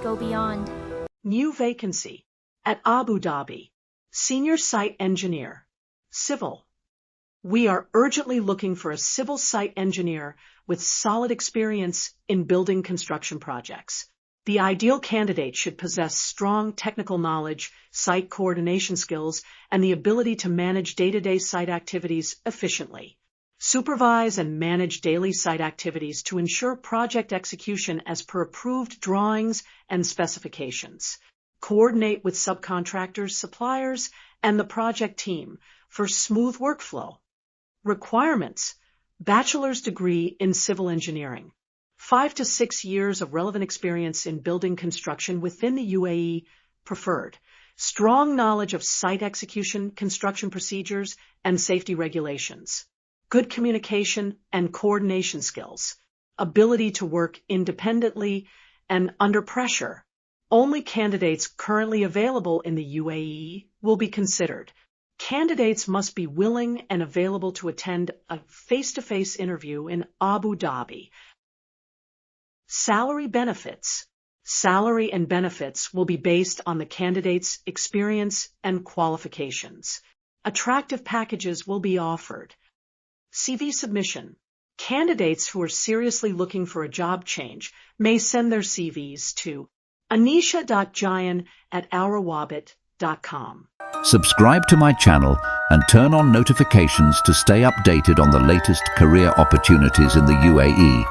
go beyond. New vacancy at Abu Dhabi. Senior Site Engineer. Civil. We are urgently looking for a civil site engineer with solid experience in building construction projects. The ideal candidate should possess strong technical knowledge, site coordination skills, and the ability to manage day-to-day site activities efficiently. Supervise and manage daily site activities to ensure project execution as per approved drawings and specifications. Coordinate with subcontractors, suppliers, and the project team for smooth workflow. Requirements: bachelor's degree in civil engineering, 5 to 6 years of relevant experience in building construction within the UAE preferred, strong knowledge of site execution, construction procedures, and safety regulations, good communication and coordination skills, ability to work independently and under pressure. Only candidates currently available in the UAE will be considered. Candidates must be willing and available to attend a face-to-face interview in Abu Dhabi. Salary benefits. Salary and benefits will be based on the candidate's experience and qualifications. Attractive packages will be offered. CV submission. Candidates who are seriously looking for a job change may send their CVs to anisha.jayan@ourawabit.com. Subscribe to my channel and turn on notifications to stay updated on the latest career opportunities in the UAE.